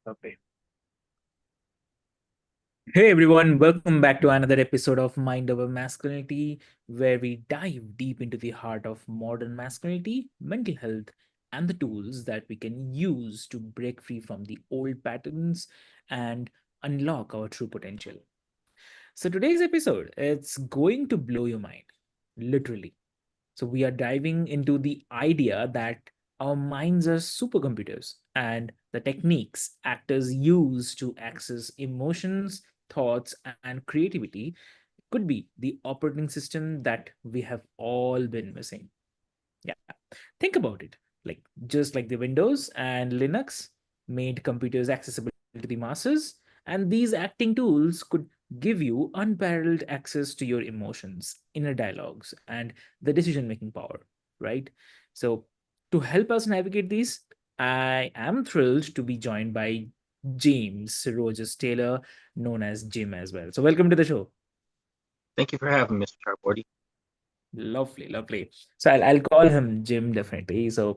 Okay. Hey everyone, welcome back to another episode of Mind Over Masculinity, where we dive deep into the heart of modern masculinity, mental health, and the tools that we can use to break free from the old patterns and unlock our true potential. So today's episode, it's going to blow your mind, literally. So we are diving into the idea that our minds are supercomputers and the techniques actors use to access emotions, thoughts, and creativity could be the operating system that we have all been missing. Yeah. Think about it. Like just like the Windows and Linux made computers accessible to the masses, and these acting tools could give you unparalleled access to your emotions, inner dialogues, and the decision making power, right? So, to help us navigate these, I am thrilled to be joined by James Rojas-Taylor, known as Jim as well. So, welcome to the show. Thank you for having me, Mr. Charbordy. Lovely, lovely. So I'll call him Jim definitely. So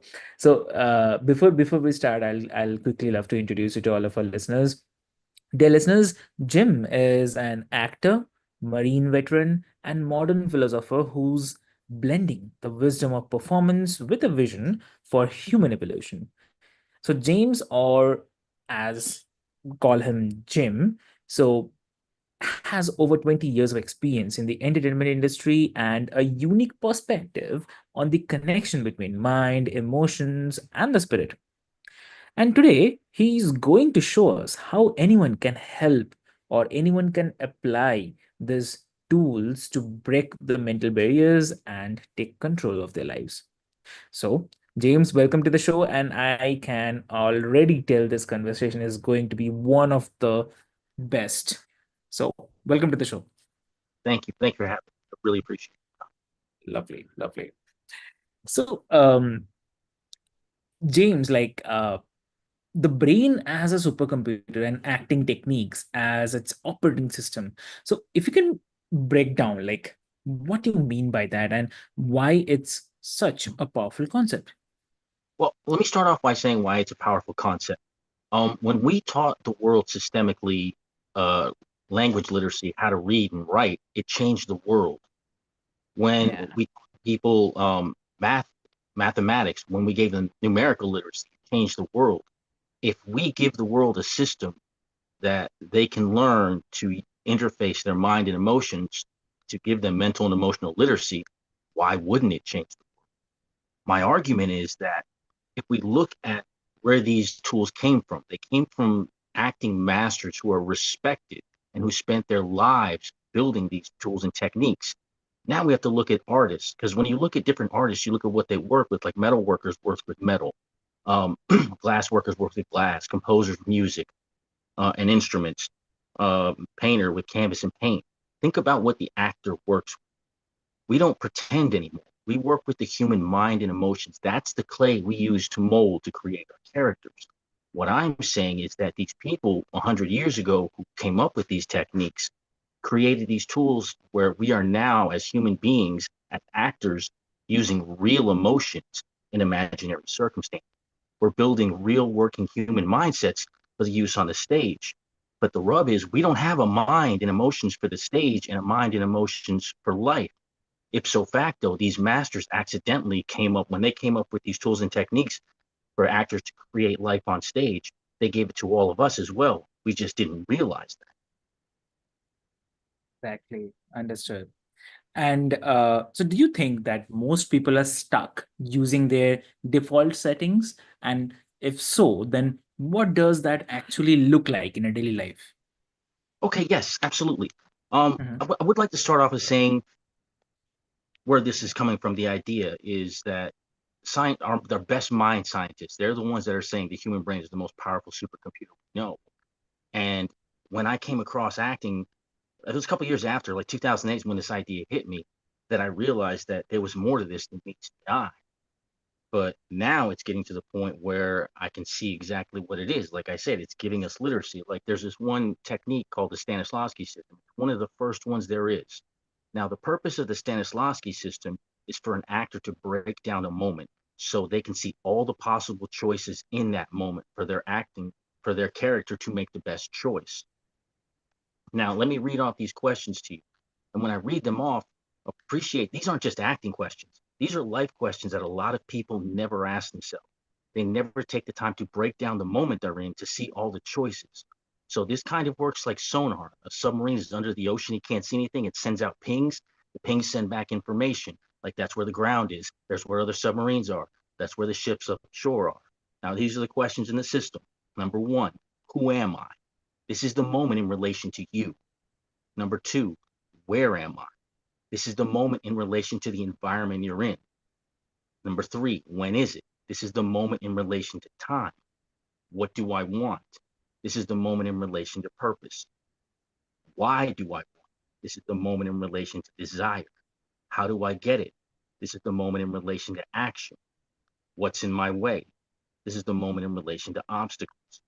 before we start, I'll quickly love to introduce you to all of our listeners. Dear listeners, Jim is an actor, marine veteran, and modern philosopher who's blending the wisdom of performance with a vision for human evolution. So James, or as call him Jim, so has over 20 years of experience in the entertainment industry and a unique perspective on the connection between mind, emotions, and the spirit. And today, he's going to show us how anyone can help or anyone can apply these tools to break the mental barriers and take control of their lives. So, James, welcome to the show. And I can already tell this conversation is going to be one of the best. So, welcome to the show. Thank you. Thank you for having me. I really appreciate it. Lovely, lovely. So, James, the brain as a supercomputer and acting techniques as its operating system. So, if you can break down, like, what do you mean by that and why it's such a powerful concept? Well, let me start off by saying why it's a powerful concept. When we taught the world systemically uh, language literacy, how to read and write, it changed the world. When Yeah. we people mathematics, when we gave them numerical literacy, it changed the world. If we give the world a system that they can learn to interface their mind and emotions to give them mental and emotional literacy, why wouldn't it change? My argument is that if we look at where these tools came from, they came from acting masters who are respected and who spent their lives building these tools and techniques. Now we have to look at artists, because when you look at different artists, you look at what they work with, like metal workers work with metal, um, glass workers work with glass, composers music and instruments, painter with canvas and paint. Think about what the actor works. We don't pretend anymore. We work with the human mind and emotions. That's the clay we use to mold to create our characters. What I'm saying is that these people 100 years ago who came up with these techniques created these tools where we are now, as human beings, as actors, using real emotions in imaginary circumstances. We're building real working human mindsets for the use on the stage. But the rub is we don't have a mind and emotions for the stage and a mind and emotions for life. Ipso facto, these masters accidentally came up when they came up with these tools and techniques for actors to create life on stage. They gave it to all of us as well. We just didn't realize that. Exactly. Understood. And so, do you think that most people are stuck using their default settings? And if so, then what does that actually look like in a daily life? Okay, yes, absolutely. Mhm. I would like to start off as saying where this is coming from. The idea is that science are the best mind scientists. They're the ones that are saying the human brain is the most powerful supercomputer we know. And when I came across acting, it was a couple years after, like 2008, when this idea hit me, that I realized that there was more to this than meets the eye. But now it's getting to the point where I can see exactly what it is. Like I said, it's giving us literacy. Like there's this one technique called the Stanislavski system. It's one of the first ones there is. Now, the purpose of the Stanislavski system is for an actor to break down a moment so they can see all the possible choices in that moment for their acting for their character to make the best choice. Now, let me read off these questions to you. And when I read them off, appreciate these aren't just acting questions. These are life questions that a lot of people never ask themselves. They never take the time to break down the moment they're in to see all the choices. So this kind of works like sonar. A submarine is under the ocean, you can't see anything, it sends out pings. The pings send back information. Like that's where the ground is, there's where other submarines are, that's where the ships offshore are. Now, these are the questions in the system. Number one, who am I? This is the moment in relation to you. Number two, where am I? This is the moment in relation to the environment you're in. Number three, when is it? This is the moment in relation to time. What do I want? This is the moment in relation to purpose. Why do I want? This is the moment in relation to desire. How do I get it? This is the moment in relation to action. What's in my way? This is the moment in relation to obstacles.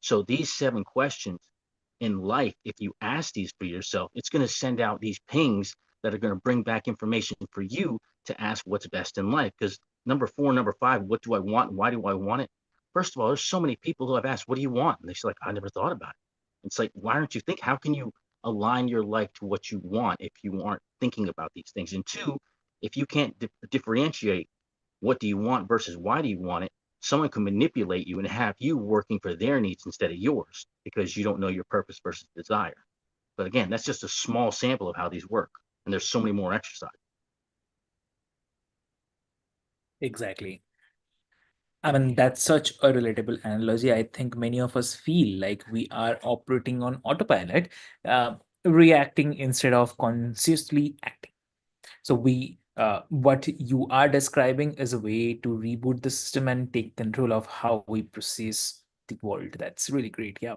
So these 7 questions in life, if you ask these for yourself, it's going to send out these pings that are going to bring back information for you to ask what's best in life. Because number 4, number 5, what do I want? Why do I want it? First of all, there's so many people who I've asked, what do you want? And they're like, I never thought about it. It's like, why aren't you thinking? How can you align your life to what you want if you aren't thinking about these things? And two, if you can't differentiate what do you want versus why do you want it, someone can manipulate you and have you working for their needs instead of yours because you don't know your purpose versus desire. But again, that's just a small sample of how these work. And there's so many more exercises. Exactly. I mean, that's such a relatable analogy. I think many of us feel like we are operating on autopilot, uh, reacting instead of consciously acting. So what you are describing is a way to reboot the system and take control of how we process the world. That's really great. Yeah.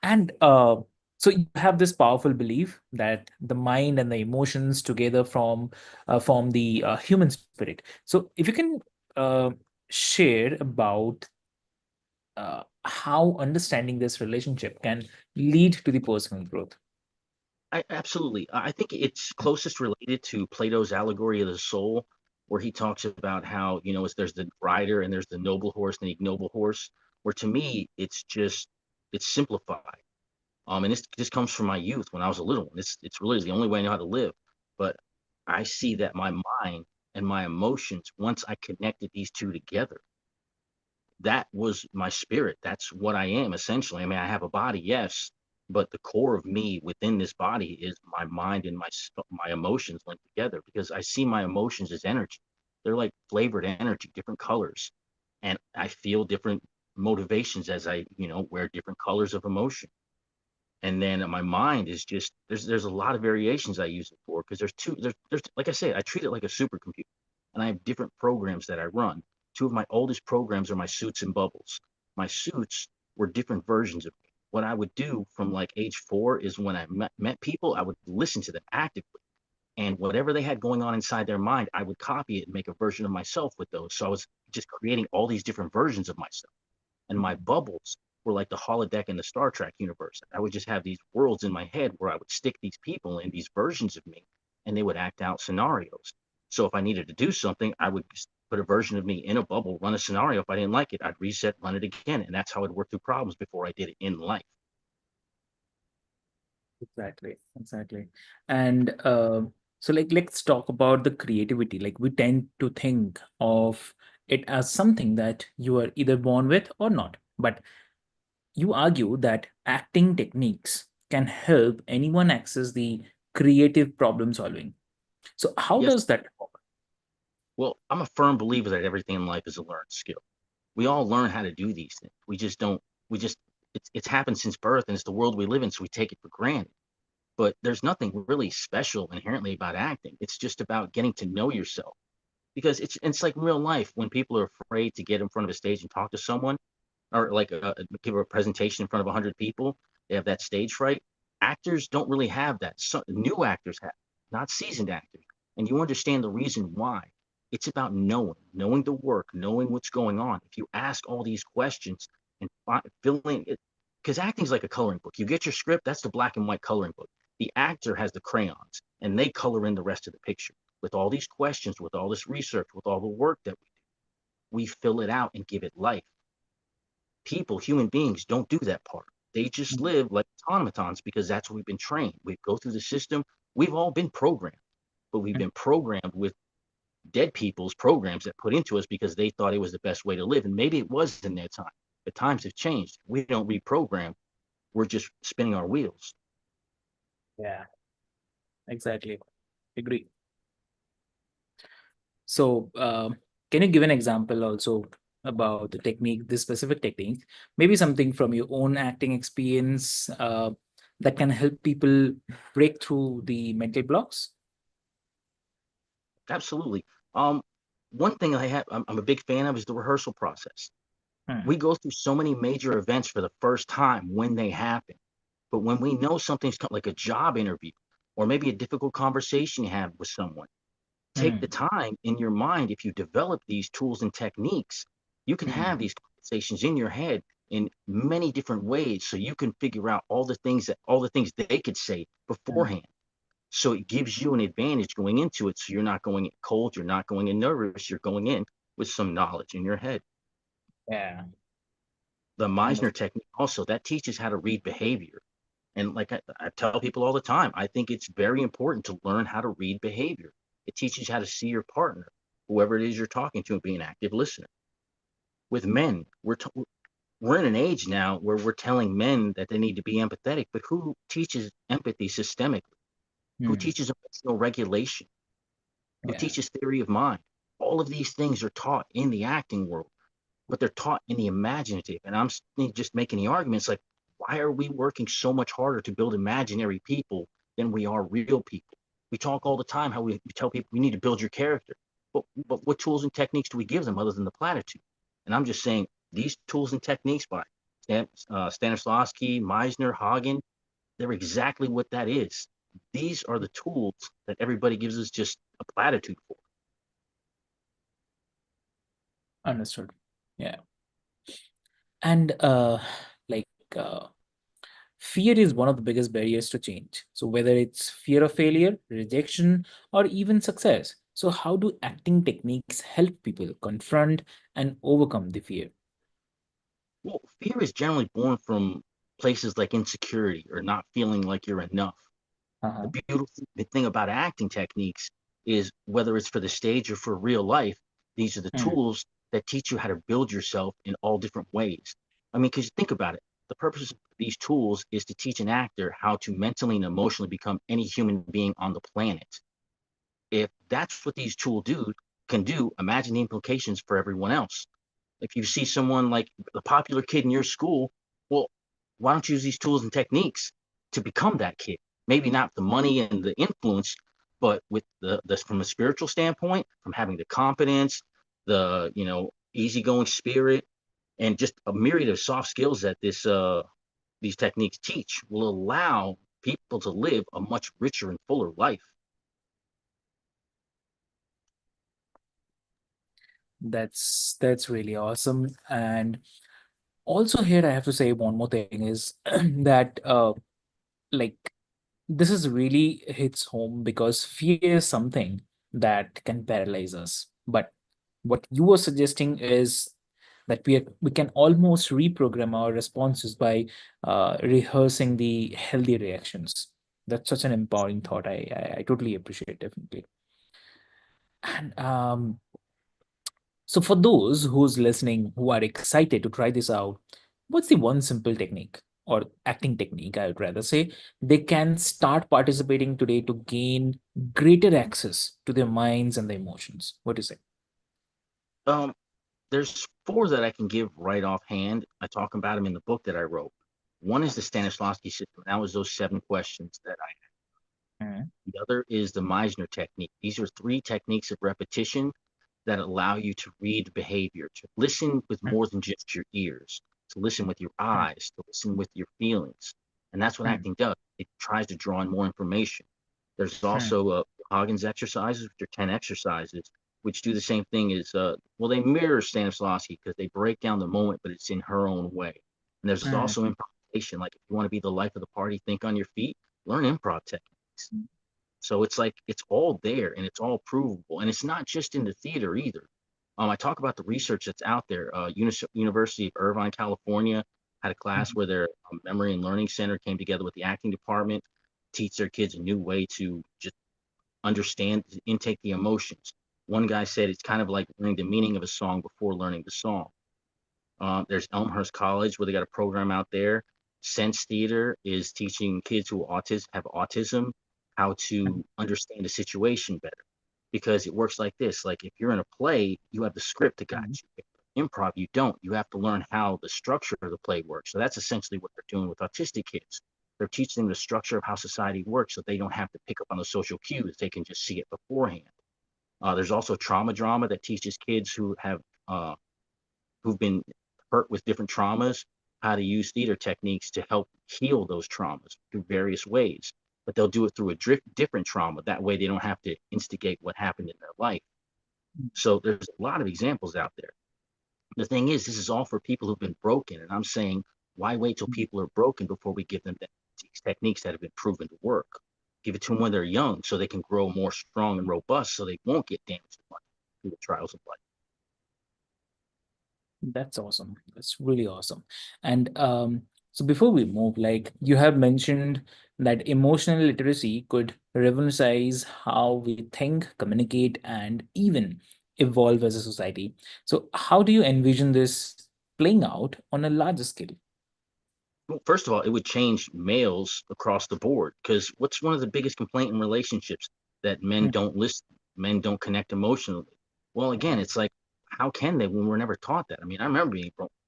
And so you have this powerful belief that the mind and the emotions together form the human spirit. So if you can uh, share about how understanding this relationship can lead to the personal growth. Absolutely. I think it's closest related to Plato's allegory of the soul, where he talks about how, there's the rider and there's the noble horse and the ignoble horse, where to me, it's simplified. And this comes from my youth when I was a little one. It's really the only way I know how to live. But I see that my mind and my emotions, once I connected these two together, that was my spirit. That's what I am essentially. I mean, I have a body, yes, but the core of me within this body is my mind and my emotions linked together because I see my emotions as energy. They're like flavored energy, different colors, and I feel different motivations as I, wear different colors of emotion. And then my mind is just there's a lot of variations I use it for because there's like I say, I treat it like a supercomputer, and I have different programs that I run. Two of my oldest programs are my suits and bubbles. My suits were different versions of me. What I would do from like age 4 is when I met people, I would listen to them actively, and whatever they had going on inside their mind, I would copy it and make a version of myself with those. So I was just creating all these different versions of myself, and my bubbles were like the holodeck in the Star Trek universe. I would just have these worlds in my head where I would stick these people in these versions of me and they would act out scenarios. So if I needed to do something, I would just put a version of me in a bubble, run a scenario. If I didn't like it, I'd reset, run it again. And that's how I'd work through problems before I did it in life. Exactly, exactly. And so like let's talk about the creativity. Like we tend to think of it as something that you are either born with or not. But you argue that acting techniques can help anyone access the creative problem solving. So how Yes. does that work? Well, I'm a firm believer that everything in life is a learned skill. We all learn how to do these things. We just don't, we just, it's happened since birth and it's the world we live in. So we take it for granted. But there's nothing really special inherently about acting. It's just about getting to know yourself because it's like real life when people are afraid to get in front of a stage and talk to someone or like give a presentation in front of 100 people. They have that stage fright. Actors don't really have that. New actors have, not seasoned actors. And you understand the reason why. It's about knowing the work, knowing what's going on. If you ask all these questions and filling it, because acting is like a coloring book. You get your script, that's the black and white coloring book. The actor has the crayons and they color in the rest of the picture. With all these questions, with all this research, with all the work that we fill it out and give it life. people, human beings, don't do that part. They just Mm, live like automatons because that's what we've been trained. We go through the system. We've all been programmed, but we've mm, been programmed with dead people's programs that put into us because they thought it was the best way to live. And maybe it was in their time, but times have changed. We don't reprogram. We're just spinning our wheels. yeah, exactly. Agree. So, can you give an example also about the technique, this specific technique, maybe something from your own acting experience that can help people break through the mental blocks? Absolutely. Um, One thing I'm a big fan of is the rehearsal process. Hmm, We go through so many major events for the first time when they happen. But when we know like a job interview or maybe a difficult conversation you have with someone, take the hmm, time in your mind. If you develop these tools and techniques, you can hmm, have these conversations in your head in many different ways. So you can figure out all the things they could say hmm. beforehand. So it gives you an advantage going into it. So you're not going in cold, you're not going in nervous, you're going in with some knowledge in your head. Yeah, The Meisner understood. technique also that teaches how to read behavior. And like I tell people all the time, I think it's very important to learn how to read behavior. It teaches you how to see your partner, whoever it is you're talking to, and be an active listener. With men, we're in an age now where we're telling men that they need to be empathetic, but who teaches empathy systemically? Who Hmm, teaches emotional regulation? Who yeah, teaches theory of mind? All of these things are taught in the acting world, but they're taught in the imaginative. And just making the arguments like, why are we working so much harder to build imaginary people than we are real people? We talk all the time how we tell people we need to build your character, but what tools and techniques do we give them other than the platitude? And I'm just saying these tools and techniques by Stanislavski, Meisner, Hagen, they're exactly what that is. These are the tools that everybody gives us just a platitude for. understood. Yeah. And like fear is one of the biggest barriers to change. So whether it's fear of failure, rejection, or even success. So how do acting techniques help people confront and overcome the fear? Well, fear is generally born from places like insecurity or not feeling like you're enough. The Uh-huh. beautiful thing about acting techniques is whether it's for the stage or for real life, these are the Mm, tools that teach you how to build yourself in all different ways. I mean, because think about it. The purpose of these tools is to teach an actor how to mentally and emotionally become any human being on the planet. If that's what these tools can do, imagine the implications for everyone else. If you see someone like the popular kid in your school, well, why don't you use these tools and techniques to become that kid? Maybe not the money and the influence, but with the from a spiritual standpoint, from having the confidence, the easygoing spirit, and just a myriad of soft skills that these techniques teach will allow people to live a much richer and fuller life. that's really awesome. And also here I have to say one more thing is that like this is really hits home because fear is something that can paralyze us. But what you are suggesting is that we can almost reprogram our responses by rehearsing the healthy reactions. That's such an empowering thought. I totally appreciate, definitely. And so for those who's listening who are excited to try this out, what's the one simple technique or acting technique, I would rather say, they can start participating today to gain greater access to their minds and their emotions? What do you say? Um, there's four that I can give right offhand. I talk about them in the book that I wrote. One is the Stanislavski system. That was those 7 questions that I. Mhm, The other is the Meisner technique. These are 3 techniques of repetition that allow you to read behavior, to listen with mhm, more than just your ears, to listen with your mhm, eyes, to listen with your feelings. And that's what mhm, acting does. It tries to draw in more information. There's mhm, also Hagen's exercises, which are 10 exercises, which do the same thing as, well, they mirror Stanislavski because they break down the moment, but it's in her own way. And there's also mhm. improvisation. Like if you want to be the life of the party, think on your feet, learn improv techniques. So it's like it's all there and it's all provable. And it's not just in the theater either. I talk about the research that's out there. University of Irvine, California, had a class Mhm. where their memory and learning center came together with the acting department, teach their kids a new way to just understand, intake the emotions. One guy said it's kind of like learning the meaning of a song before learning the song. There's Elmhurst College where they got a program out there. Sense Theater is teaching kids who have autism how to understand a situation better, because it works like this. Like if you're in a play, you have the script that got Mhm. you. If improv, you don't. You have to learn how the structure of the play works. So that's essentially what they're doing with autistic kids. They're teaching them the structure of how society works so they don't have to pick up on the social cues. They can just see it beforehand. There's also trauma drama that teaches kids uh, who've been hurt with different traumas how to use theater techniques to help heal those traumas through various ways. But they'll do it through a different trauma. That way, they don't have to instigate what happened in their life. So there's a lot of examples out there. The thing is, this is all for people who've been broken. And I'm saying, why wait till people are broken before we give them these techniques that have been proven to work? Give it to them when they're young so they can grow more strong and robust so they won't get damaged through the trials of life. That's awesome. That's really awesome. And so before we move, like you have mentioned that emotional literacy could revolutionize how we think, communicate, and even evolve as a society. So how do you envision this playing out on a larger scale? Well, first of all, it would change males across the board because what's one of the biggest complaint in relationships? That men Mm, don't listen, men don't connect emotionally. Well, again, it's like, how can they when we're never taught that? I mean, I remember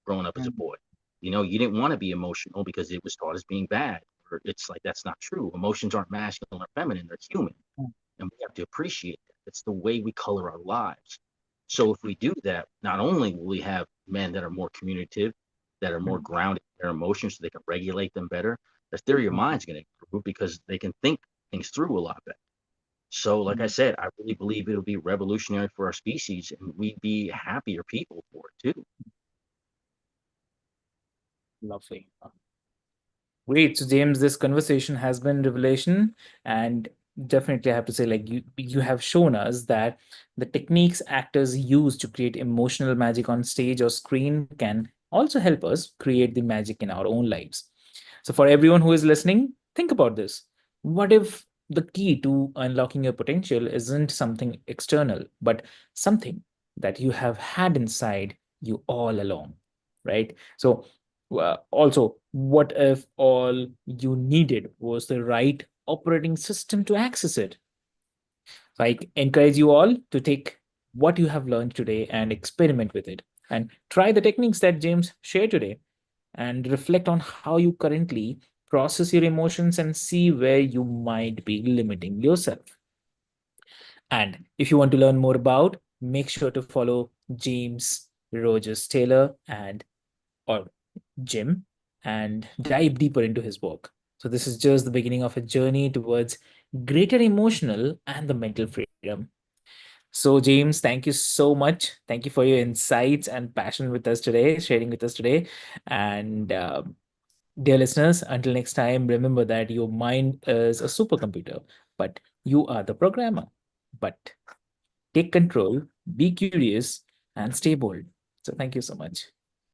growing up as a mm, boy. You know, you didn't want to be emotional because it was taught as being bad. Or it's like that's not true. Emotions aren't masculine or feminine; they're human, mm, and we have to appreciate that. It's the way we color our lives. So if we do that, not only will we have men that are more communicative, that are more mm, grounded in their emotions so they can regulate them better, their theory of mm, mind is going to improve because they can think things through a lot better. So, like I mm. said, I really believe it'll be revolutionary for our species and we'd be happier people for it too. Lovely. Great. So, James, this conversation has been revelation, and definitely I have to say, like you have shown us that the techniques actors use to create emotional magic on stage or screen can also help us create the magic in our own lives. So, for everyone who is listening, think about this. What if the key to unlocking your potential isn't something external, but something that you have had inside you all along, right? So, also, what if all you needed was the right operating system to access it? So I encourage you all to take what you have learned today and experiment with it and try the techniques that James shared today and reflect on how you currently process your emotions and see where you might be limiting yourself. And if you want to learn more about, make sure to follow James Rojas-Taylor and or Jim and dive deeper into his work. So, this is just the beginning of a journey towards greater emotional and the mental freedom. So, James, thank you so much. Thank you for your insights and passion with us today, sharing with us today. And dear listeners, until next time, remember that your mind is a supercomputer, but you are the programmer. But take control, be curious, and stay bold. So, thank you so much.